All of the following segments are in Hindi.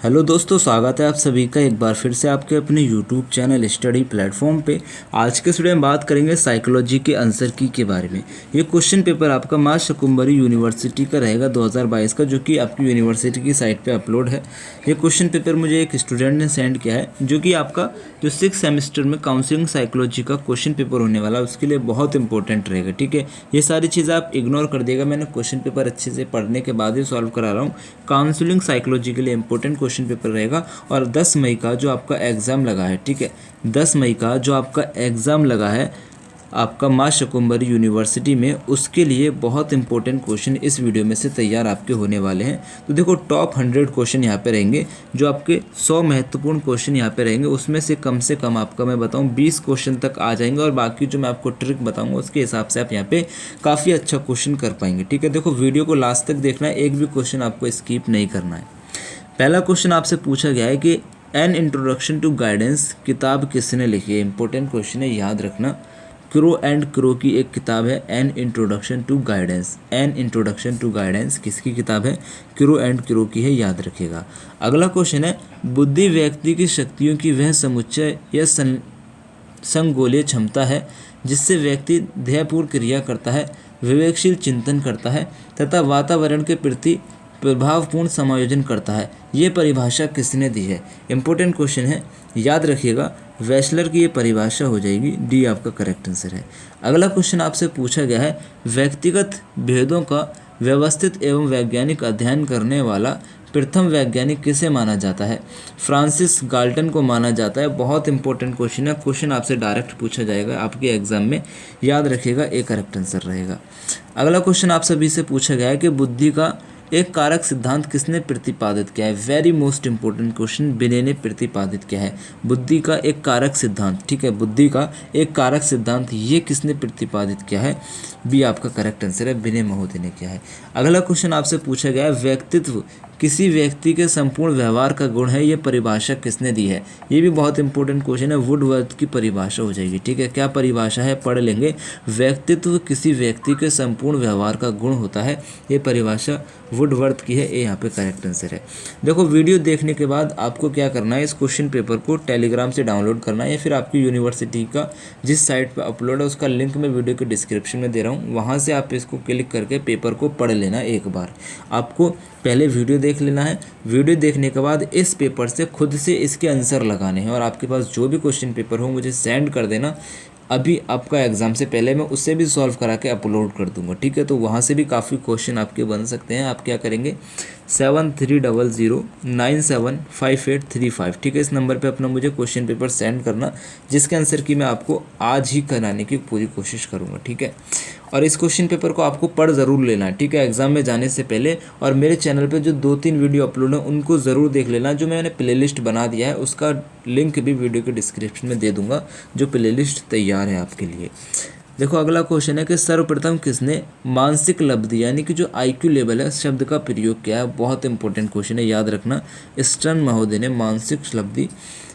हेलो दोस्तों, स्वागत है आप सभी का एक बार फिर से आपके अपने यूट्यूब चैनल स्टडी प्लेटफॉर्म पे। आज के वीडियो में बात करेंगे साइकोलॉजी के आंसर की के बारे में। ये क्वेश्चन पेपर आपका माँ शाकुंभरी यूनिवर्सिटी का रहेगा 2022 का, जो कि आपकी यूनिवर्सिटी की साइट पे अपलोड है। ये क्वेश्चन पेपर मुझे एक स्टूडेंट ने सेंड किया है, जो कि आपका जो 6 सेमेस्टर में काउंसलिंग साइकोलॉजी का क्वेश्चन पेपर होने वाला है, उसके लिए बहुत इंपॉर्टेंट रहेगा। ठीक है, ये सारी चीज़ें आप इग्नोर कर देगा। मैंने क्वेश्चन पेपर अच्छे से पढ़ने के बाद ही सॉल्व करा रहा हूँ। काउंसलिंग साइकोलॉजी के लिए इंपॉर्टेंट क्वेश्चन पेपर रहेगा। और 10 मई का जो आपका एग्ज़ाम लगा है, ठीक है, 10 मई का जो आपका एग्ज़ाम लगा है आपका माँ शाकुंभरी यूनिवर्सिटी में, उसके लिए बहुत इंपॉर्टेंट क्वेश्चन इस वीडियो में से तैयार आपके होने वाले हैं। तो देखो, टॉप 100 क्वेश्चन यहाँ पे रहेंगे, जो आपके 100 महत्वपूर्ण क्वेश्चन यहाँ पे रहेंगे, उसमें से कम आपका मैं बताऊँ 20 क्वेश्चन तक आ जाएंगे। और बाकी जो मैं आपको ट्रिक बताऊँगा उसके हिसाब से आप यहाँ पे काफ़ी अच्छा क्वेश्चन कर पाएंगे। ठीक है, देखो वीडियो को लास्ट तक देखना है, एक भी क्वेश्चन आपको स्किप नहीं करना है। पहला क्वेश्चन आपसे पूछा गया है कि एन इंट्रोडक्शन टू गाइडेंस किताब किसने लिखी है। इंपॉर्टेंट क्वेश्चन है, याद रखना। क्रो एंड क्रो की एक किताब है an introduction to guidance. An introduction to guidance किसकी किताब है? क्रो एंड क्रो की है, याद रखिएगा। अगला क्वेश्चन है, बुद्धि व्यक्ति की शक्तियों की वह समुच्चय या संगोलीय क्षमता है जिससे व्यक्ति ध्येयपूर्ण क्रिया करता है, विवेकशील चिंतन करता है तथा वातावरण के प्रति प्रभावपूर्ण समायोजन करता है। ये परिभाषा किसने दी है? इंपॉर्टेंट क्वेश्चन है, याद रखिएगा। वेस्लर की ये परिभाषा हो जाएगी, डी आपका करेक्ट आंसर है। अगला क्वेश्चन आपसे पूछा गया है, व्यक्तिगत भेदों का व्यवस्थित एवं वैज्ञानिक अध्ययन करने वाला प्रथम वैज्ञानिक किसे माना जाता है? फ्रांसिस गाल्टन को माना जाता है। बहुत इंपॉर्टेंट क्वेश्चन है, क्वेश्चन आपसे डायरेक्ट पूछा जाएगा आपके एग्जाम में, याद रखिएगा, ए करेक्ट आंसर रहेगा। अगला क्वेश्चन आप सभी से पूछा गया है कि बुद्धि का एक कारक सिद्धांत किसने प्रतिपादित किया है? वेरी मोस्ट इंपॉर्टेंट क्वेश्चन, बिने ने प्रतिपादित किया है बुद्धि का एक कारक सिद्धांत। ठीक है, बुद्धि का एक कारक सिद्धांत ये किसने प्रतिपादित किया है? बी आपका करेक्ट आंसर है, बिने महोदय ने किया है। अगला क्वेश्चन आपसे पूछा गया है, व्यक्तित्व किसी व्यक्ति के संपूर्ण व्यवहार का गुण है, ये परिभाषा किसने दी है? ये भी बहुत इंपॉर्टेंट क्वेश्चन है, वुडवर्थ की परिभाषा हो जाएगी। ठीक है, क्या परिभाषा है पढ़ लेंगे। व्यक्तित्व किसी व्यक्ति के संपूर्ण व्यवहार का गुण होता है, ये परिभाषा वुडवर्थ की है, ये यहाँ पे करेक्ट आंसर है। देखो, वीडियो देखने के बाद आपको क्या करना है, इस क्वेश्चन पेपर को टेलीग्राम से डाउनलोड करना है, या फिर आपकी यूनिवर्सिटी का जिस साइट पर अपलोड है उसका लिंक मैं वीडियो के डिस्क्रिप्शन में दे रहा हूँ, वहाँ से आप इसको क्लिक करके पेपर को पढ़ लेना। एक बार आपको पहले वीडियो देख लेना है, वीडियो देखने के बाद इस पेपर से खुद से इसके आंसर लगाने हैं, और आपके पास जो भी क्वेश्चन पेपर हो मुझे सेंड कर देना। अभी आपका एग्ज़ाम से पहले मैं उससे भी सॉल्व करा के अपलोड कर दूंगा। ठीक है, तो वहाँ से भी काफ़ी क्वेश्चन आपके बन सकते हैं। आप क्या करेंगे, 7300975835। ठीक है, इस नंबर पे अपना मुझे क्वेश्चन पेपर सेंड करना, जिसके आंसर की मैं आपको आज ही कराने की पूरी कोशिश करूँगा। ठीक है, और इस क्वेश्चन पेपर को आपको पढ़ ज़रूर लेना है। ठीक है, एग्जाम में जाने से पहले। और मेरे चैनल पे जो 2-3 वीडियो अपलोड है उनको ज़रूर देख लेना। जो मैंने प्लेलिस्ट बना दिया है उसका लिंक भी वीडियो के डिस्क्रिप्शन में दे दूंगा, जो प्लेलिस्ट तैयार है आपके लिए। देखो, अगला क्वेश्चन है कि सर्वप्रथम किसने मानसिक लब्धि यानी कि जो IQ लेवल है शब्द का प्रयोग किया है? बहुत इंपॉर्टेंट क्वेश्चन है, याद रखना। स्टर्न महोदय ने मानसिक लब्धि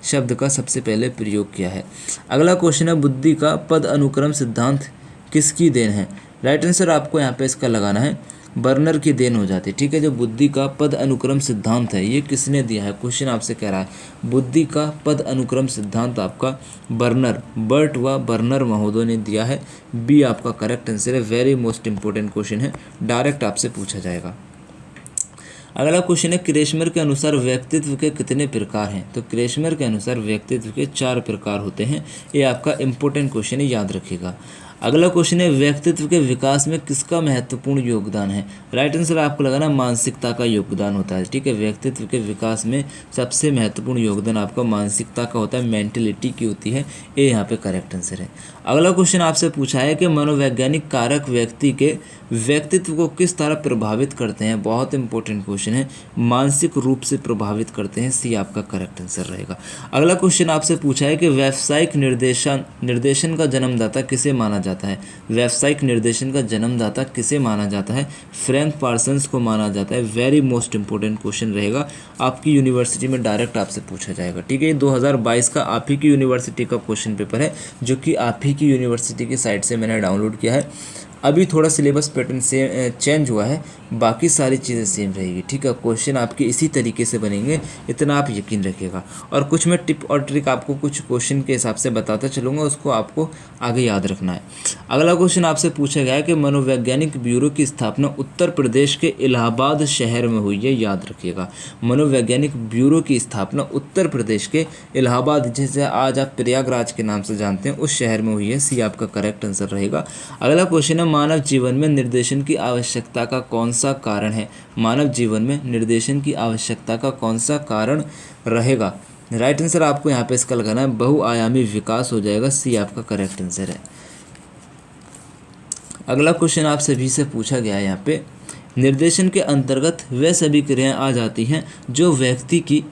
शब्द का सबसे पहले प्रयोग किया है। अगला क्वेश्चन है, बुद्धि का पद अनुक्रम सिद्धांत किसकी देन है? राइट आंसर आपको यहाँ पे इसका लगाना है, बर्नर की देन हो जाती है। ठीक है, जो बुद्धि का पद अनुक्रम सिद्धांत है ये किसने दिया है? क्वेश्चन आपसे कह रहा है बुद्धि का पद अनुक्रम सिद्धांत आपका बर्ट व बर्नर महोदय ने दिया है। बी आपका करेक्ट आंसर है। वेरी मोस्ट इंपॉर्टेंट क्वेश्चन है, डायरेक्ट आपसे पूछा जाएगा। अगला क्वेश्चन है, क्रेशमर के अनुसार व्यक्तित्व के कितने प्रकार हैं? तो क्रेशमर के अनुसार व्यक्तित्व के 4 प्रकार होते हैं। ये आपका इंपॉर्टेंट क्वेश्चन है, याद रखिएगा। अगला क्वेश्चन है, व्यक्तित्व के विकास में किसका महत्वपूर्ण योगदान है? राइट आंसर आपको लगाना मानसिकता का योगदान होता है। ठीक है, व्यक्तित्व के विकास में सबसे महत्वपूर्ण योगदान आपका मानसिकता का होता है, मेंटलिटी की होती है। ये यहाँ पे करेक्ट आंसर है। अगला क्वेश्चन आपसे पूछा है कि मनोवैज्ञानिक कारक व्यक्ति के व्यक्तित्व को किस तरह प्रभावित करते हैं? बहुत इंपॉर्टेंट क्वेश्चन है, मानसिक रूप से प्रभावित करते हैं। सी आपका करेक्ट आंसर रहेगा। अगला क्वेश्चन आपसे पूछा है कि व्यावसायिक निर्देशन का जन्मदाता किसे माना जाता है? व्यावसायिक निर्देशन का जन्मदाता किसे माना जाता है? फ्रैंक पार्सन्स को माना जाता है। वेरी मोस्ट इंपॉर्टेंट क्वेश्चन रहेगा, आपकी यूनिवर्सिटी में डायरेक्ट आपसे पूछा जाएगा। ठीक है, 2022 का आप ही की यूनिवर्सिटी का क्वेश्चन पेपर है, जो कि आप ही की यूनिवर्सिटी की साइट से मैंने डाउनलोड किया है। अभी थोड़ा सिलेबस पैटर्न से चेंज हुआ है, बाकी सारी चीज़ें सेम रहेगी, ठीक है। क्वेश्चन आपके इसी तरीके से बनेंगे, इतना आप यकीन रखिएगा। और कुछ मैं टिप और ट्रिक आपको कुछ क्वेश्चन के हिसाब से बताता चलूँगा, उसको आपको आगे याद रखना है। अगला क्वेश्चन आपसे पूछा गया है कि मनोवैज्ञानिक ब्यूरो की स्थापना उत्तर प्रदेश के इलाहाबाद शहर में हुई है, याद रखिएगा। मनोवैज्ञानिक ब्यूरो की स्थापना उत्तर प्रदेश के इलाहाबाद, जिसे आज आप प्रयागराज के नाम से जानते हैं, उस शहर में हुई है। सी आपका करेक्ट आंसर रहेगा। अगला क्वेश्चन है, मानव जीवन में निर्देशन की आवश्यकता का कौन सा कारण है? मानव जीवन में निर्देशन की आवश्यकता का कौन सा कारण रहेगा? राइट आंसर आपको यहाँ पे इसका लगाना है बहुआयामी विकास हो जाएगा। सी आपका करेक्ट आंसर है। अगला क्वेश्चन आप सभी से पूछा गया है यहाँ पे, निर्देशन के अंतर्गत वे सभी क्रियाएं आ जाती हैं जो व्यक्ति की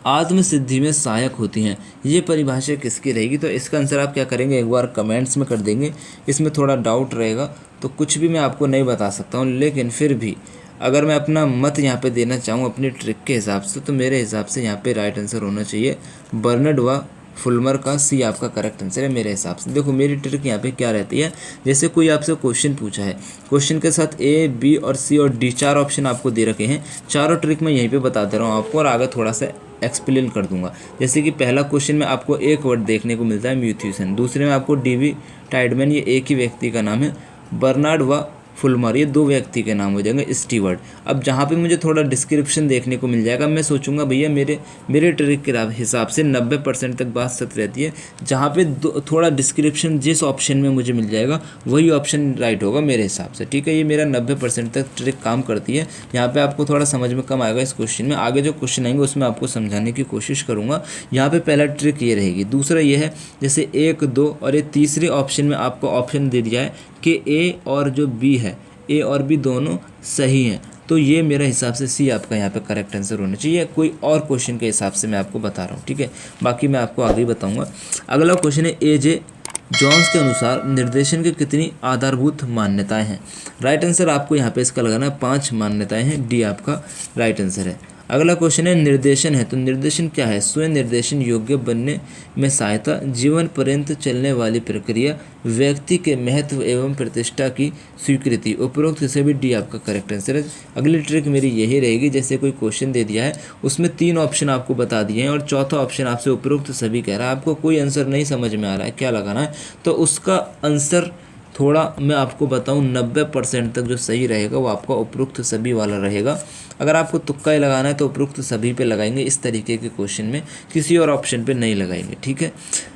आत्मसिद्धि में सहायक होती हैं। ये परिभाषा किसकी रहेगी? तो इसका आंसर आप क्या करेंगे, एक बार कमेंट्स में कर देंगे। इसमें थोड़ा डाउट रहेगा तो कुछ भी मैं आपको नहीं बता सकता हूँ, लेकिन फिर भी अगर मैं अपना मत यहाँ पे देना चाहूँ अपनी ट्रिक के हिसाब से, तो मेरे हिसाब से यहाँ पे राइट आंसर होना चाहिए बर्नर्ड व फुलमर का। सी आपका करेक्ट आंसर है मेरे हिसाब से। देखो मेरी ट्रिक यहाँ पे क्या रहती है, जैसे कोई आपसे क्वेश्चन पूछा है, क्वेश्चन के साथ ए, बी और सी और डी 4 ऑप्शन आपको दे रखे हैं। चारों ट्रिक मैं यहीं पे बता दे रहा हूँ आपको, और आगे थोड़ा सा एक्सप्लेन कर दूंगा। जैसे कि पहला क्वेश्चन में आपको एक वर्ड देखने को मिलता है म्यूथ्यूसन, दूसरे में आपको डीवी टाइडमैन, ये एक ही व्यक्ति का नाम है। बर्नार्ड व फुलमर, ये 2 व्यक्ति के नाम हो जाएंगे। स्टीवर्ट, अब जहाँ पे मुझे थोड़ा डिस्क्रिप्शन देखने को मिल जाएगा, मैं सोचूंगा भैया मेरे ट्रिक के हिसाब से 90% तक बात सच रहती है। जहाँ पे थोड़ा डिस्क्रिप्शन जिस ऑप्शन में मुझे मिल जाएगा वही ऑप्शन राइट होगा मेरे हिसाब से, ठीक है। ये मेरा 90% तक ट्रिक काम करती है। यहाँ पे आपको थोड़ा समझ में कम आएगा इस क्वेश्चन में, आगे जो क्वेश्चन आएंगे उसमें आपको समझाने की कोशिश करूँगा। यहाँ पे पहला ट्रिक ये रहेगी। दूसरा ये है, जैसे 1, 2 और ये तीसरे ऑप्शन में आपको ऑप्शन दे दिया है कि ए और जो बी है, ए और बी दोनों सही हैं, तो ये मेरे हिसाब से सी आपका यहाँ पे करेक्ट आंसर होना चाहिए। कोई और क्वेश्चन के हिसाब से मैं आपको बता रहा हूँ, ठीक है। बाकी मैं आपको आगे ही बताऊँगा। अगला क्वेश्चन है, ए जे जॉन्स के अनुसार निर्देशन की कितनी आधारभूत मान्यताएं हैं? राइट आंसर आपको यहाँ पे इसका लगाना है 5 मान्यताएं हैं। डी आपका राइट आंसर है। अगला क्वेश्चन है, निर्देशन है तो निर्देशन क्या है? स्वयं निर्देशन योग्य बनने में सहायता, जीवन पर्यंत चलने वाली प्रक्रिया, व्यक्ति के महत्व एवं प्रतिष्ठा की स्वीकृति। उपरोक्त से भी डी आपका करेक्ट आंसर है। अगली ट्रिक मेरी यही रहेगी, जैसे कोई क्वेश्चन दे दिया है उसमें 3 ऑप्शन आपको बता दिए हैं और चौथा ऑप्शन आपसे उपरोक्त सभी कह रहा है, आपको कोई आंसर नहीं समझ में आ रहा है क्या लगाना है, तो उसका आंसर थोड़ा मैं आपको बताऊं 90% तक जो सही रहेगा वो आपका उपरोक्त सभी वाला रहेगा। अगर आपको तुक्का ही लगाना है तो उपरोक्त सभी पे लगाएंगे, इस तरीके के क्वेश्चन में किसी और ऑप्शन पे नहीं लगाएंगे, ठीक है।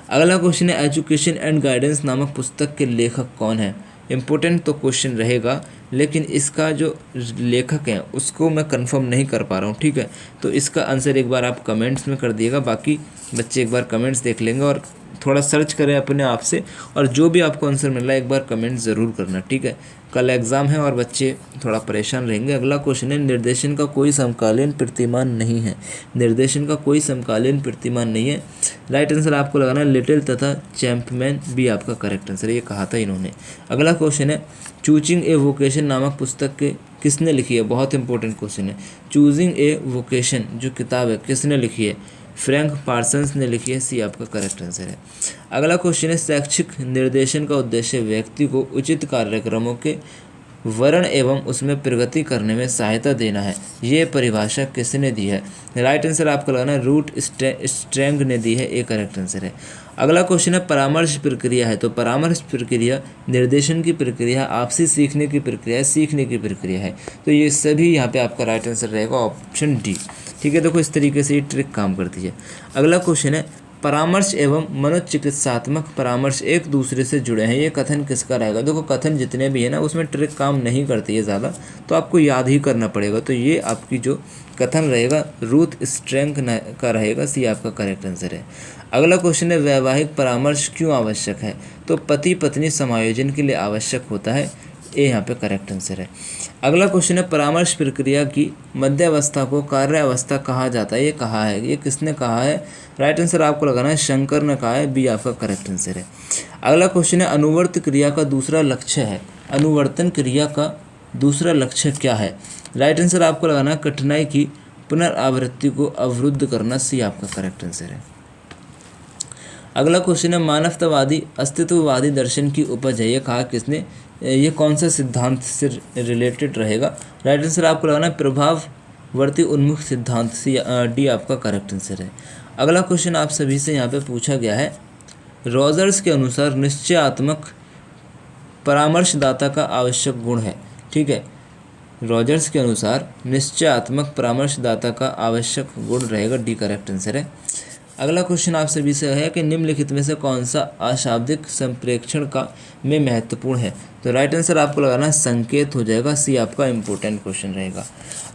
अगला क्वेश्चन है, एजुकेशन एंड गाइडेंस नामक पुस्तक के लेखक कौन है? इम्पोर्टेंट तो क्वेश्चन रहेगा, लेकिन इसका जो लेखक है उसको मैं कंफर्म नहीं कर पा रहा हूँ, ठीक है। तो इसका आंसर एक बार आप कमेंट्स में कर दिएगा, बाकी बच्चे एक बार कमेंट्स देख लेंगे और थोड़ा सर्च करें अपने आप से, और जो भी आपको आंसर मिल रहा है एक बार कमेंट ज़रूर करना, ठीक है। कल एग्ज़ाम है और बच्चे थोड़ा परेशान रहेंगे। अगला क्वेश्चन है, निर्देशन का कोई समकालीन प्रतिमान नहीं है। निर्देशन का कोई समकालीन प्रतिमान नहीं है। राइट आंसर आपको लगाना है लिटिल तथा चैंपमैन। बी आपका करेक्ट आंसर है, ये कहा था इन्होंने। अगला क्वेश्चन है, चूजिंग ए वोकेशन नामक पुस्तक के किसने लिखी है? बहुत इंपॉर्टेंट क्वेश्चन है। चूजिंग ए वोकेशन जो किताब है किसने लिखी है? फ्रैंक पार्सन्स ने लिखी है। सी आपका करेक्ट आंसर है। अगला क्वेश्चन है, शैक्षिक निर्देशन का उद्देश्य व्यक्ति को उचित कार्यक्रमों के वर्ण एवं उसमें प्रगति करने में सहायता देना है। ये परिभाषा किसने दी है? राइट आंसर आपको लगाना है रूट स्ट्रैंग ने दी है। ए करेक्ट आंसर है। अगला क्वेश्चन है, परामर्श प्रक्रिया है तो परामर्श प्रक्रिया निर्देशन की प्रक्रिया, आपसी सीखने की प्रक्रिया, सीखने की प्रक्रिया है। तो ये सभी यहाँ पे आपका राइट आंसर रहेगा ऑप्शन डी, ठीक है। देखो इस तरीके से ये ट्रिक काम करती है। अगला क्वेश्चन है, परामर्श एवं मनोचिकित्सात्मक परामर्श एक दूसरे से जुड़े हैं, ये कथन किसका रहेगा? देखो कथन जितने भी है ना उसमें ट्रिक काम नहीं करती है ज़्यादा, तो आपको याद ही करना पड़ेगा। तो ये आपकी जो कथन रहेगा रूथ स्ट्रैंग का रहेगा। सी आपका करेक्ट आंसर है। अगला क्वेश्चन है, वैवाहिक परामर्श क्यों आवश्यक है? तो पति पत्नी समायोजन के लिए आवश्यक होता है। ए यहाँ पे करेक्ट आंसर है। अगला क्वेश्चन है, परामर्श प्रक्रिया की मध्यावस्था को कार्यावस्था कहा जाता है। ये कहा है, ये किसने कहा है? राइट आंसर आपको लगाना है शंकर ने कहा है। बी आपका करेक्ट आंसर है। अगला क्वेश्चन है, अनुवर्त क्रिया का दूसरा लक्ष्य है। अनुवर्तन क्रिया का दूसरा लक्ष्य क्या है? राइट आंसर आपको लगाना है कठिनाई की पुनरावृत्ति को अवरुद्ध करना। सी आपका करेक्ट आंसर है। अगला क्वेश्चन है मानवतावादी अस्तित्ववादी दर्शन की उपज है, ये कहा किसने, ये कौन सा सिद्धांत से रिलेटेड रहेगा। राइट आंसर आपको लगाना है प्रभाववर्ती उन्मुख सिद्धांत, डी आपका करेक्ट आंसर है। अगला क्वेश्चन आप सभी से यहाँ पे पूछा गया है, रॉजर्स के अनुसार निश्चयात्मक परामर्शदाता का आवश्यक गुण है। ठीक है, रॉजर्स के अनुसार निश्चयात्मक परामर्शदाता का आवश्यक गुण रहेगा, डी करेक्ट आंसर है। अगला क्वेश्चन आप सभी से है कि निम्नलिखित में से कौन सा अशाब्दिक संप्रेक्षण का में महत्वपूर्ण है। तो राइट आंसर आपको लगाना है संकेत हो जाएगा, सी आपका इंपॉर्टेंट क्वेश्चन रहेगा।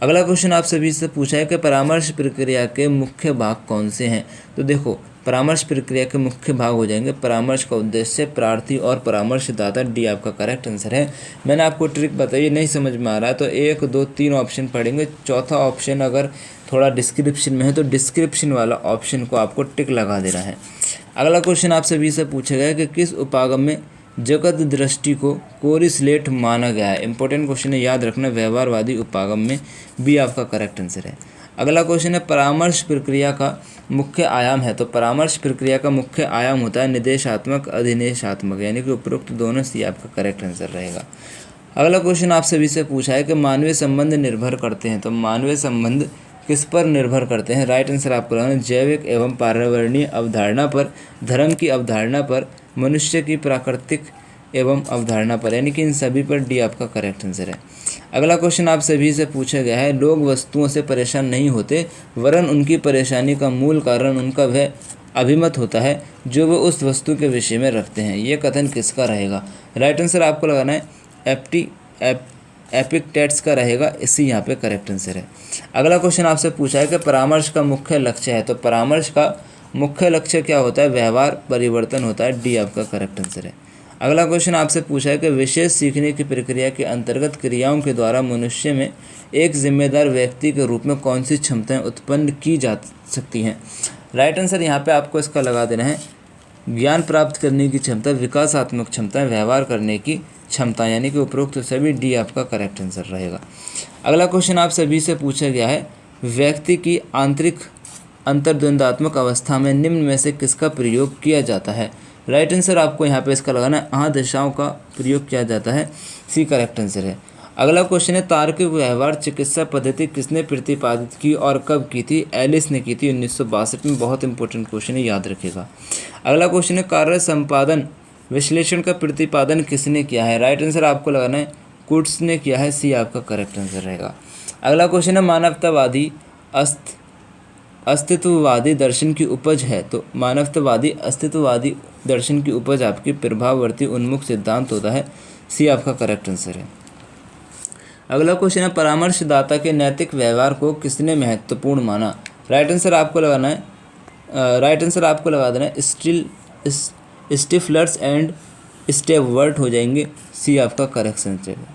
अगला क्वेश्चन आप सभी से पूछा है कि परामर्श प्रक्रिया के मुख्य भाग कौन से हैं। तो देखो परामर्श प्रक्रिया के मुख्य भाग हो जाएंगे परामर्श का उद्देश्य, प्रार्थी और परामर्शदाता, डी आपका करेक्ट आंसर है। मैंने आपको ट्रिक बताई, नहीं समझ में आ रहा है तो 1 2 3 ऑप्शन पढ़ेंगे, चौथा ऑप्शन अगर थोड़ा डिस्क्रिप्शन में है तो डिस्क्रिप्शन वाला ऑप्शन को आपको टिक लगा देना है। अगला क्वेश्चन आप सभी से पूछा गया है कि किस उपागम में जगत दृष्टि को कोरिलेट माना गया है। इंपॉर्टेंट क्वेश्चन है, याद रखना, व्यवहारवादी उपागम में, बी आपका करेक्ट आंसर है। अगला क्वेश्चन है परामर्श प्रक्रिया का मुख्य आयाम है। तो परामर्श प्रक्रिया का मुख्य आयाम होता है निर्देशात्मक अधिनिदेशात्मक, यानी कि उपरोक्त दोनों, सी आपका करेक्ट आंसर रहेगा। अगला क्वेश्चन आप सभी से पूछा है कि मानवीय संबंध निर्भर करते हैं। तो मानवीय संबंध किस पर निर्भर करते हैं। राइट आंसर आपको लगाना जैविक एवं पर्यावरणीय अवधारणा पर, धर्म की अवधारणा पर, मनुष्य की प्राकृतिक एवं अवधारणा पर, यानी कि इन सभी पर, डी आपका करेक्ट आंसर है। अगला क्वेश्चन आप सभी से पूछा गया है, लोग वस्तुओं से परेशान नहीं होते वरन उनकी परेशानी का मूल कारण उनका वह अभिमत होता है जो वो उस वस्तु के विषय में रखते हैं। ये कथन किसका रहेगा। राइट आंसर आपको लगाना है एपिक्टेट्स का रहेगा, इसी यहाँ पे करेक्ट आंसर है। अगला क्वेश्चन आपसे पूछा है कि परामर्श का मुख्य लक्ष्य है। तो परामर्श का मुख्य लक्ष्य क्या होता है, व्यवहार परिवर्तन होता है, डी आपका करेक्ट आंसर है। अगला क्वेश्चन आपसे पूछा है कि विशेष सीखने की प्रक्रिया के अंतर्गत क्रियाओं के द्वारा मनुष्य में एक जिम्मेदार व्यक्ति के रूप में कौन सी क्षमताएं उत्पन्न की जा सकती हैं। राइट आंसर यहाँ पे आपको इसका लगा देना है ज्ञान प्राप्त करने की क्षमता, विकासात्मक क्षमताएं, व्यवहार करने की क्षमता, यानी कि उपरोक्त सभी, डी आपका करेक्ट आंसर रहेगा। अगला क्वेश्चन आप सभी से पूछा गया है, व्यक्ति की आंतरिक अंतर्द्वंदात्मक अवस्था में निम्न में से किसका प्रयोग किया जाता है। राइट आंसर आपको यहाँ पे इसका लगाना है आदशाओं का प्रयोग किया जाता है, सी करेक्ट आंसर है। अगला क्वेश्चन है तार्किक व्यवहार चिकित्सा पद्धति किसने प्रतिपादित की और कब की थी। एलिस ने की थी 1962 में, बहुत इंपॉर्टेंट क्वेश्चन है, याद रखिएगा। अगला क्वेश्चन है कार्य संपादन विश्लेषण का प्रतिपादन किसने किया है। राइट आंसर आपको लगाना है कुट्स ने किया है, सी आपका करेक्ट आंसर रहेगा। अगला क्वेश्चन है मानवतावादी अस्तित्ववादी दर्शन की उपज है। तो मानवतावादी अस्तित्ववादी दर्शन की उपज आपकी प्रभाववर्ती उन्मुख सिद्धांत होता है, सी आपका करेक्ट आंसर है। अगला क्वेश्चन है परामर्शदाता के नैतिक व्यवहार को किसने महत्वपूर्ण माना। राइट आंसर आपको लगाना है लगा देना है स्टिफलर्स एंड स्टेवर्ट हो जाएंगे, सी आपका करेक्ट आंसर है।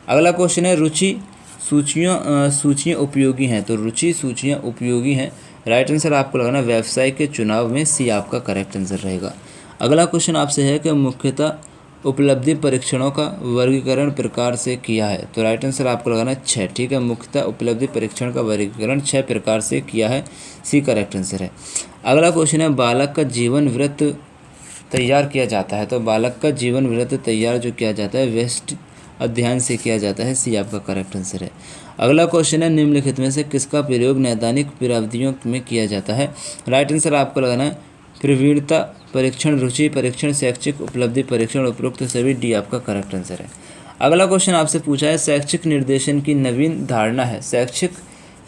अगला क्वेश्चन है रुचि सूचियाँ उपयोगी हैं। तो रुचि सूचियाँ उपयोगी हैं। राइट आंसर आपको लगाना व्यवसाय के चुनाव में, सी आपका करेक्ट आंसर रहेगा। अगला क्वेश्चन आपसे है कि मुख्यतः उपलब्धि परीक्षणों का वर्गीकरण प्रकार से किया है। तो राइट आंसर आपको लगाना 6, ठीक है। मुख्यतः उपलब्धि परीक्षण का वर्गीकरण 6 प्रकार से किया है, सी करेक्ट आंसर है। अगला क्वेश्चन है बालक का जीवन वृत्त तैयार किया जाता है। तो बालक का जीवन वृत्त तैयार जो किया जाता है वेस्ट अध्ययन से किया जाता है, सी आपका करेक्ट आंसर है। अगला क्वेश्चन है निम्नलिखित में से किसका प्रयोग नैदानिक प्राविधियों में किया जाता है। राइट आंसर आपको लगाना है प्रवीणता परीक्षण, रुचि परीक्षण, शैक्षिक उपलब्धि परीक्षण, उपरोक्त सभी, डी आपका करेक्ट आंसर है। अगला क्वेश्चन आपसे पूछा है शैक्षिक निर्देशन की नवीन धारणा है। शैक्षिक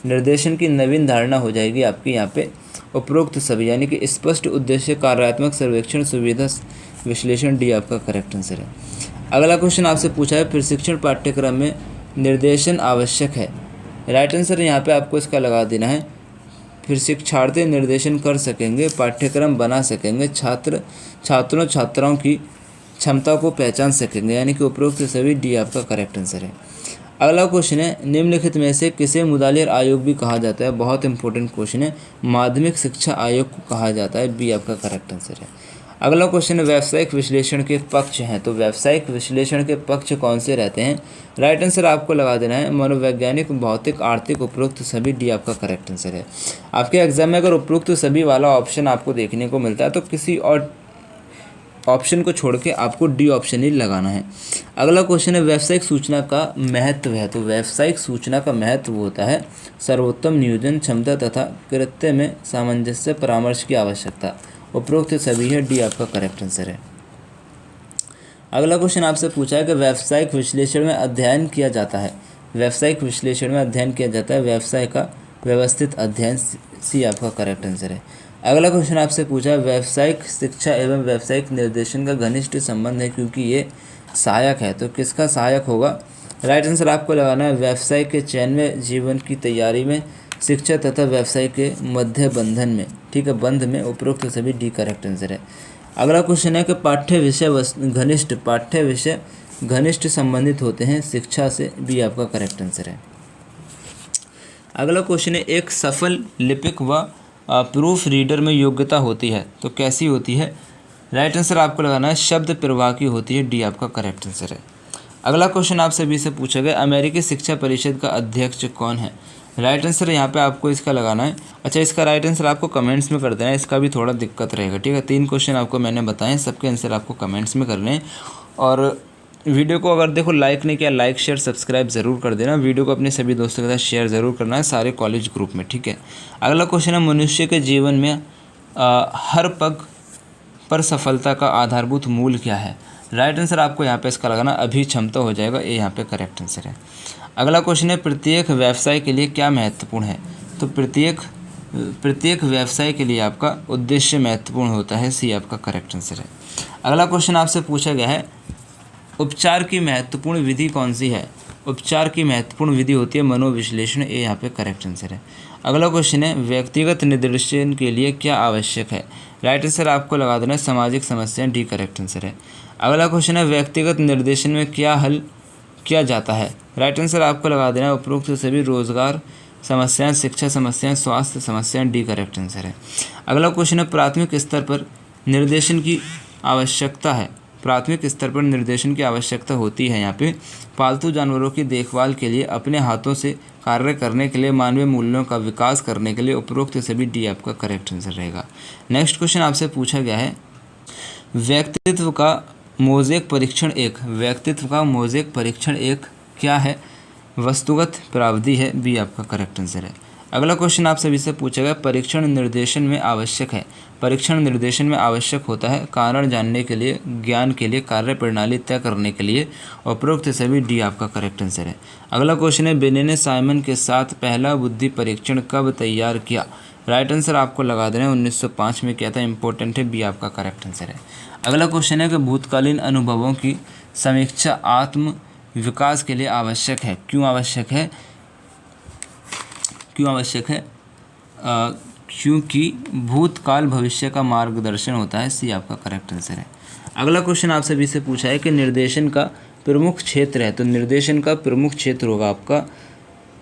निर्देशन की नवीन धारणा हो जाएगी आपकी यहाँ पे उपरोक्त सभी, यानी कि स्पष्ट उद्देश्य, कार्यात्मक सर्वेक्षण, सुविधा विश्लेषण, डी आपका करेक्ट आंसर है। अगला क्वेश्चन आपसे पूछा है प्रशिक्षण पाठ्यक्रम में निर्देशन आवश्यक है। राइट आंसर यहाँ पे आपको इसका लगा देना है प्रशिक्षार्थी निर्देशन कर सकेंगे, पाठ्यक्रम बना सकेंगे, छात्रों छात्राओं की क्षमता को पहचान सकेंगे, यानी कि उपरोक्त सभी, डी आपका करेक्ट आंसर है। अगला क्वेश्चन है निम्नलिखित में से किसे मुदालियर आयोग भी कहा जाता है। बहुत इंपॉर्टेंट क्वेश्चन है, माध्यमिक शिक्षा आयोग को कहा जाता है, बी आपका करेक्ट आंसर है। अगला क्वेश्चन है व्यावसायिक विश्लेषण के पक्ष हैं, तो व्यावसायिक विश्लेषण के पक्ष कौन से रहते हैं? राइट आंसर आपको लगा देना है मनोवैज्ञानिक, भौतिक, आर्थिक, उपरोक्त सभी, डी आपका करेक्ट आंसर है। आपके एग्जाम में अगर उपरोक्त सभी वाला ऑप्शन आपको देखने को मिलता है तो किसी और ऑप्शन को छोड़ के आपको डी ऑप्शन ही लगाना है। अगला क्वेश्चन है व्यावसायिक सूचना का महत्व है, तो व्यावसायिक सूचना का महत्व होता है सर्वोत्तम नियोजन क्षमता तथा कृत्य में सामंजस्य, परामर्श की आवश्यकता, उपरोक्त सभी है, डी आपका करेक्ट आंसर है। अगला क्वेश्चन आपसे पूछा है कि व्यावसायिक विश्लेषण में अध्ययन किया जाता है, व्यावसायिक विश्लेषण में अध्ययन किया जाता है व्यवसाय का व्यवस्थित अध्ययन, सी आपका करेक्ट आंसर है। अगला क्वेश्चन आपसे पूछा है व्यावसायिक शिक्षा एवं व्यावसायिक निर्देशन का घनिष्ठ संबंध है क्योंकि ये सहायक है, तो किसका सहायक होगा? राइट आंसर आपको लगाना है व्यवसाय के चयन में, जीवन की तैयारी में, शिक्षा तथा व्यवसाय के मध्य बंधन में, ठीक है, बंध में, उपरोक्त सभी, डी करेक्ट आंसर है। अगला क्वेश्चन है कि पाठ्य विषय घनिष्ठ संबंधित होते हैं शिक्षा से, बी आपका करेक्ट आंसर है। अगला क्वेश्चन है एक सफल लिपिक व प्रूफ रीडर में योग्यता होती है, तो कैसी होती है? राइट आंसर आपको लगाना है शब्द प्रवाह की होती है, डी आपका करेक्ट आंसर है। अगला क्वेश्चन आप सभी से पूछा गया अमेरिकी शिक्षा परिषद का अध्यक्ष कौन है? राइट आंसर यहाँ पे आपको इसका लगाना है। अच्छा, इसका राइट आंसर आपको कमेंट्स में कर देना है, इसका भी थोड़ा दिक्कत रहेगा, ठीक है। 3 क्वेश्चन आपको मैंने बताए, सबके आंसर आपको कमेंट्स में करने हैं। और वीडियो को अगर देखो लाइक नहीं किया, लाइक शेयर सब्सक्राइब ज़रूर कर देना। वीडियो को अपने सभी दोस्तों के साथ शेयर ज़रूर करना है, सारे कॉलेज ग्रुप में, ठीक है। अगला क्वेश्चन है मनुष्य के जीवन में हर पग पर सफलता का आधारभूत मूल क्या है? राइट आंसर आपको यहाँ पे इसका लगाना अभिक्षमता हो जाएगा, ये यहाँ पे करेक्ट आंसर है। अगला क्वेश्चन है प्रत्येक व्यवसाय के लिए क्या महत्वपूर्ण है? तो प्रत्येक व्यवसाय के लिए आपका उद्देश्य महत्वपूर्ण होता है, सी आपका करेक्ट आंसर है। अगला क्वेश्चन आपसे पूछा गया है उपचार की महत्वपूर्ण विधि कौन सी है? उपचार की महत्वपूर्ण विधि होती है मनोविश्लेषण, ये यहाँ पे करेक्ट आंसर है। अगला क्वेश्चन है व्यक्तिगत निर्देशन के लिए क्या आवश्यक है? राइट आंसर आपको लगा देना है सामाजिक समस्याएं, डी करेक्ट आंसर है। अगला क्वेश्चन है व्यक्तिगत निर्देशन में क्या हल किया जाता है? राइट आंसर आपको लगा देना है उपरोक्त सभी, रोजगार समस्याएं, शिक्षा समस्याएं, स्वास्थ्य समस्याएं, डी करेक्ट आंसर है। अगला क्वेश्चन है प्राथमिक स्तर पर निर्देशन की आवश्यकता है, प्राथमिक स्तर पर निर्देशन की आवश्यकता होती है यहाँ पे पालतू जानवरों की देखभाल के लिए, अपने हाथों से कार्य करने के लिए, मानवीय मूल्यों का विकास करने के लिए, उपरोक्त सभी, डी आपका करेक्ट आंसर रहेगा। नेक्स्ट क्वेश्चन आपसे पूछा गया है व्यक्तित्व का मोज़ेक परीक्षण 1, व्यक्तित्व का मोज़ेक परीक्षण 1 क्या है? वस्तुगत प्रावधि है, बी आपका करेक्ट आंसर है। अगला क्वेश्चन आप सभी से पूछा गया परीक्षण निर्देशन में आवश्यक है, परीक्षण निर्देशन में आवश्यक होता है कारण जानने के लिए, ज्ञान के लिए, कार्य प्रणाली तय करने के लिए, उपरोक्त सभी, डी आपका करेक्ट आंसर है। अगला क्वेश्चन है बेने ने साइमन के साथ पहला बुद्धि परीक्षण कब तैयार किया? राइट आंसर आपको लगा देना है 1905 में किया था, इंपॉर्टेंट है, बी आपका करेक्ट आंसर है। अगला क्वेश्चन है कि भूतकालीन अनुभवों की समीक्षा आत्म विकास के लिए आवश्यक है, क्यों आवश्यक है? क्योंकि भूतकाल भविष्य का मार्गदर्शन होता है, सी आपका करेक्ट आंसर है। अगला क्वेश्चन आप सभी से पूछा है कि निर्देशन का प्रमुख क्षेत्र है, तो निर्देशन का प्रमुख क्षेत्र होगा आपका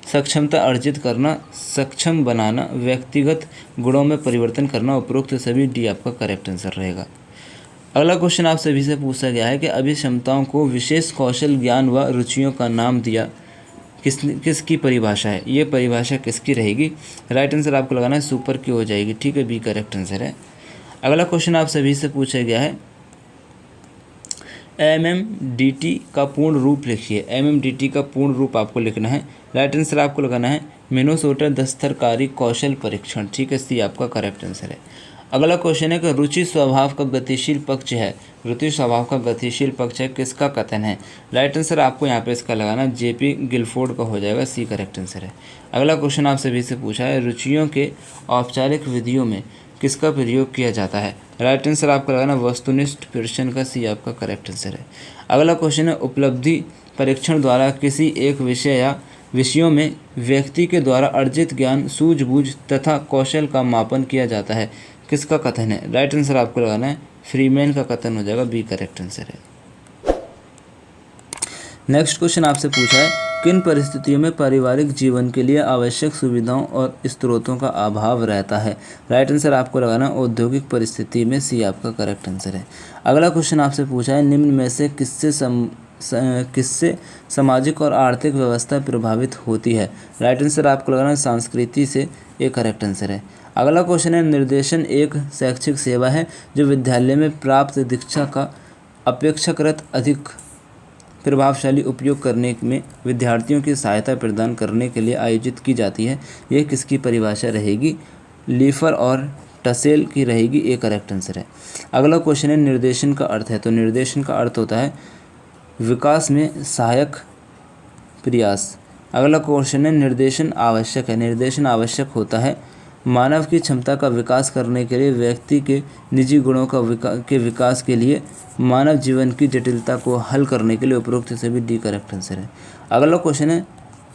सक्षमता अर्जित करना, सक्षम बनाना, व्यक्तिगत गुणों में परिवर्तन करना, उपरोक्त सभी, डी आपका करेक्ट आंसर रहेगा। अगला क्वेश्चन आप सभी से पूछा गया है कि अभिक्षमताओं को विशेष कौशल, ज्ञान व रुचियों का नाम दिया किसकी परिभाषा है? ये परिभाषा किसकी रहेगी? राइट आंसर आपको लगाना है सुपर की हो जाएगी, ठीक है, बी करेक्ट आंसर है। अगला क्वेश्चन आप सभी से पूछा गया है MMDT का पूर्ण रूप लिखिए, MMDT का पूर्ण रूप आपको लिखना है। राइट आंसर आपको लगाना है मिनेसोटा दस्तकारी कौशल परीक्षण, ठीक है, सी आपका करेक्ट आंसर है। अगला क्वेश्चन है कि रुचि स्वभाव का गतिशील पक्ष है, रुचि स्वभाव का गतिशील पक्ष है, किसका कथन है? राइट आंसर आपको यहाँ पे इसका लगाना JP गिलफोर्ड का हो जाएगा, सी करेक्ट आंसर है। अगला क्वेश्चन आप सभी से पूछा है रुचियों के औपचारिक विधियों में किसका प्रयोग किया जाता है? राइट आंसर आपका लगाना वस्तुनिष्ठ प्रश्न का, सी आपका करेक्ट आंसर है। अगला क्वेश्चन है उपलब्धि परीक्षण द्वारा किसी एक विषय या विषयों में व्यक्ति के द्वारा अर्जित ज्ञान, सूझबूझ तथा कौशल का मापन किया जाता है, किसका कथन है? राइट आंसर आपको लगाना है फ्रीमैन का कथन हो जाएगा, बी करेक्ट आंसर है। नेक्स्ट क्वेश्चन आपसे पूछा है किन परिस्थितियों में पारिवारिक जीवन के लिए आवश्यक सुविधाओं और स्रोतों का अभाव रहता है? राइट आंसर आपको लगाना औद्योगिक परिस्थिति में, सी आपका करेक्ट आंसर है। अगला क्वेश्चन आपसे पूछा है, निम्न में से किससे सामाजिक और आर्थिक व्यवस्था प्रभावित होती है? राइट आंसर आपको लगाना संस्कृति से, ये करेक्ट आंसर है। अगला क्वेश्चन है, निर्देशन एक शैक्षिक सेवा है जो विद्यालय में प्राप्त दीक्षा का अपेक्षाकृत अधिक प्रभावशाली उपयोग करने में विद्यार्थियों की सहायता प्रदान करने के लिए आयोजित की जाती है। यह किसकी परिभाषा रहेगी? लीफर और टसेल की रहेगी, ये करेक्ट आंसर है। अगला क्वेश्चन है, निर्देशन का अर्थ है। तो निर्देशन का अर्थ होता है विकास में सहायक प्रयास। अगला क्वेश्चन है, निर्देशन आवश्यक है। निर्देशन आवश्यक होता है मानव की क्षमता का विकास करने के लिए, व्यक्ति के निजी गुणों के विकास के लिए, मानव जीवन की जटिलता को हल करने के लिए। उपरोक्त से भी डी करेक्ट आंसर है। अगला क्वेश्चन है,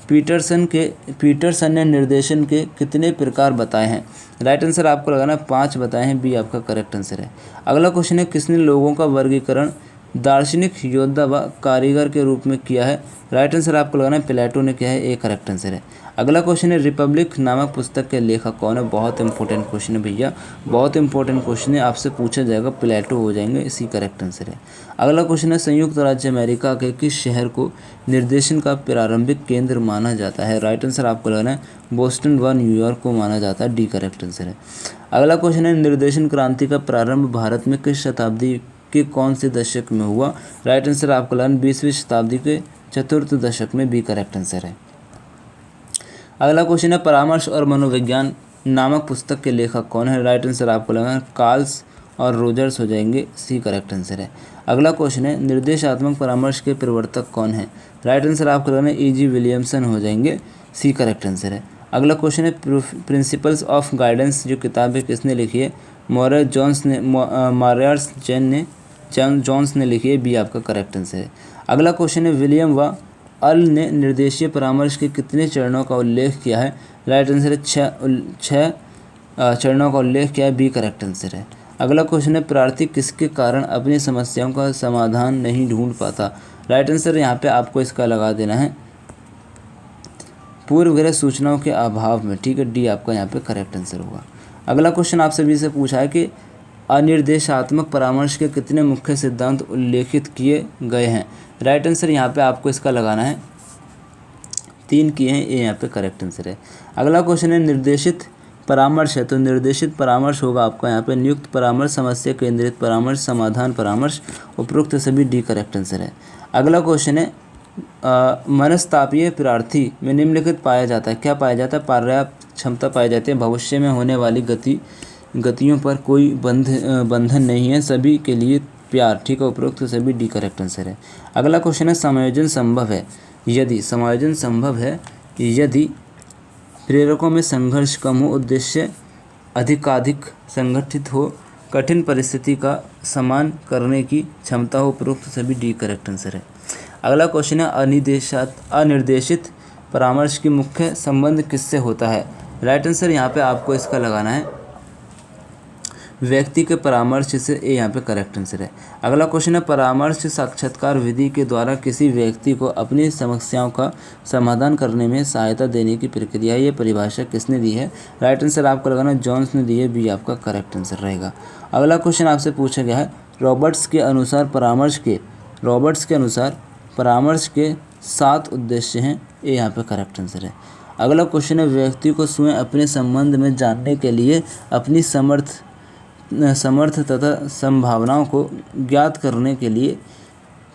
पीटरसन ने निर्देशन के कितने प्रकार बताए हैं? राइट आंसर आपको लगाना 5 बताए हैं, बी आपका करेक्ट आंसर है। अगला क्वेश्चन है, किसने लोगों का वर्गीकरण दार्शनिक, योद्धा व कारीगर के रूप में किया है? राइट आंसर आपको लगाना प्लेटो ने किया है, ये करेक्ट आंसर है। अगला क्वेश्चन है, रिपब्लिक नामक पुस्तक के लेखक कौन है? बहुत इंपॉर्टेंट क्वेश्चन है भैया, बहुत इंपॉर्टेंट क्वेश्चन है, आपसे पूछा जाएगा, प्लेटो हो जाएंगे, इसी करेक्ट आंसर है। अगला क्वेश्चन है, संयुक्त राज्य अमेरिका के किस शहर को निर्देशन का प्रारंभिक केंद्र माना जाता है? राइट आंसर आपको लगाना है बोस्टन व न्यूयॉर्क को माना जाता है, डी करेक्ट आंसर है। अगला क्वेश्चन है, निर्देशन क्रांति का प्रारंभ भारत में किस शताब्दी के कौन से दशक में हुआ? राइट आंसर आपको लगाना 20वीं शताब्दी के चतुर्थ दशक में, बी करेक्ट आंसर है। अगला क्वेश्चन है, परामर्श और मनोविज्ञान नामक पुस्तक के लेखक कौन है? राइट आंसर आपको लगाना कार्ल्स और रोजर्स हो जाएंगे, सी करेक्ट आंसर है। अगला क्वेश्चन है, निर्देशात्मक परामर्श के प्रवर्तक कौन है? राइट आंसर आपको लगाना E.G. विलियमसन हो जाएंगे, सी करेक्ट आंसर है। अगला क्वेश्चन है, प्रिंसिपल्स ऑफ गाइडेंस जो किताब है किसने लिखी है? मॉरियस जोन्स ने लिखी है, बी आपका करेक्ट आंसर है। अगला क्वेश्चन है, विलियम व अल ने निर्देशीय परामर्श के कितने चरणों का उल्लेख किया है? राइट आंसर है 6 चरणों का उल्लेख किया है, बी करेक्ट आंसर है। अगला क्वेश्चन है, प्रार्थी किसके कारण अपनी समस्याओं का समाधान नहीं ढूंढ पाता? राइट आंसर यहाँ पे आपको इसका लगा देना है पूर्वग्रह सूचनाओं के अभाव में, ठीक है, डी आपका यहाँ पे करेक्ट आंसर होगा। अगला क्वेश्चन आप सभी से पूछा है कि अनिर्देशात्मक परामर्श के कितने मुख्य सिद्धांत उल्लेखित किए गए हैं? राइट आंसर यहाँ पे आपको इसका लगाना है 3 किए हैं, ये यहाँ पे करेक्ट आंसर है। अगला क्वेश्चन है, निर्देशित परामर्श है। तो निर्देशित परामर्श होगा आपका यहाँ पे नियुक्त परामर्श, समस्या केंद्रित परामर्श, समाधान परामर्श। उपरोक्त सभी डी करेक्ट आंसर है। अगला क्वेश्चन है, मनस्तापीय प्रार्थी में निम्नलिखित पाया जाता है। क्या पाया जाता है? पर्याप्त क्षमता पाई जाती है, भविष्य में होने वाली गतियों पर कोई बंधन नहीं है, सभी के लिए प्यार, ठीक है, उपरोक्त सभी डी करेक्ट आंसर है। अगला क्वेश्चन है, समायोजन संभव है यदि? समायोजन संभव है यदि प्रेरकों में संघर्ष कम हो, उद्देश्य अधिकाधिक संगठित हो, कठिन परिस्थिति का समान करने की क्षमता हो। उपरोक्त सभी डी करेक्ट आंसर है। अगला क्वेश्चन है, अनिर्देशित परामर्श की मुख्य संबंध किससे होता है? राइट आंसर यहाँ पे आपको इसका लगाना है व्यक्ति के परामर्श से, ये यहाँ पे करेक्ट आंसर है। अगला क्वेश्चन है, परामर्श साक्षात्कार विधि के द्वारा किसी व्यक्ति को अपनी समस्याओं का समाधान करने में सहायता देने की प्रक्रिया, ये परिभाषा किसने दी है? राइट आंसर आपको लगाना जोन्स ने दी है, बी आपका करेक्ट आंसर रहेगा। अगला क्वेश्चन आपसे पूछा गया है, रॉबर्ट्स के अनुसार परामर्श के 7 उद्देश्य हैं, ये यहाँ पे करेक्ट आंसर है। अगला क्वेश्चन है, व्यक्ति को स्वयं अपने संबंध में जानने के लिए अपनी समर्थ तथा संभावनाओं को ज्ञात करने के लिए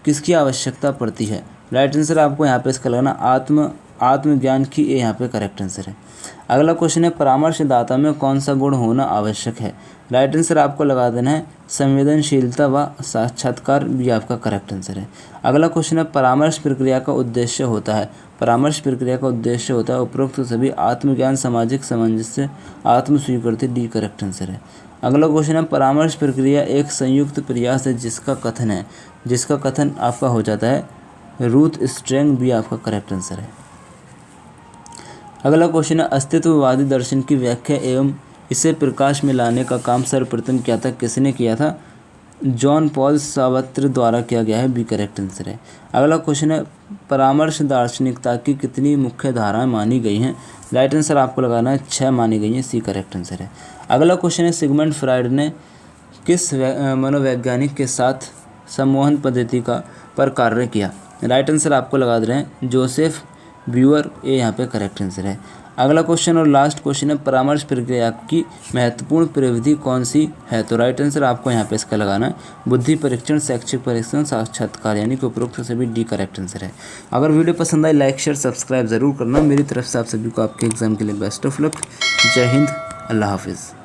किसकी आवश्यकता पड़ती है? राइट आंसर आपको यहाँ पे इसका लगना आत्मज्ञान की, ये यहाँ पे करेक्ट आंसर है। अगला क्वेश्चन है, परामर्शदाता में कौन सा गुण होना आवश्यक है? राइट आंसर आपको लगा देना है संवेदनशीलता व साक्षात्कार, भी आपका करेक्ट आंसर है। अगला क्वेश्चन है, परामर्श प्रक्रिया का उद्देश्य होता है? उपरोक्त सभी आत्मज्ञान, सामाजिक सामंजस्य, आत्मस्वीकृति, डी करेक्ट आंसर है। अगला क्वेश्चन है, परामर्श प्रक्रिया एक संयुक्त प्रयास है जिसका कथन आपका हो जाता है रूथ स्ट्रेंग, भी आपका करेक्ट आंसर है। अगला क्वेश्चन है, अस्तित्ववादी दर्शन की व्याख्या एवं इसे प्रकाश में लाने का काम सर्वप्रथम किया था? किसने किया था? जॉन पॉल सार्त्र द्वारा किया गया है, बी करेक्ट आंसर है। अगला क्वेश्चन है परामर्श दार्शनिकता की कितनी मुख्य धाराएं मानी गई हैं? राइट आंसर आपको लगाना है 6 मानी गई हैं, सी करेक्ट आंसर है। अगला क्वेश्चन है सिगमंड फ्राइड ने किस मनोवैज्ञानिक के साथ सम्मोहन पद्धति का पर कार्य किया? राइट आंसर आपको लगा दे रहे हैं जोसेफ ब्यूअर, ये यहाँ पे करेक्ट आंसर है। अगला क्वेश्चन और लास्ट क्वेश्चन है परामर्श प्रक्रिया की महत्वपूर्ण प्रविधि कौन सी है? तो राइट आंसर आपको यहाँ पे इसका लगाना है बुद्धि परीक्षण, शैक्षिक परीक्षण, साक्षात्कार, यानी कि उपरोक्त सभी डी करेक्ट आंसर है। अगर वीडियो पसंद आई लाइक शेयर सब्सक्राइब जरूर करना। मेरी तरफ से आप सभी को आपके एग्जाम के लिए बेस्ट ऑफ लक। जय हिंद, अल्लाह हाफिज़।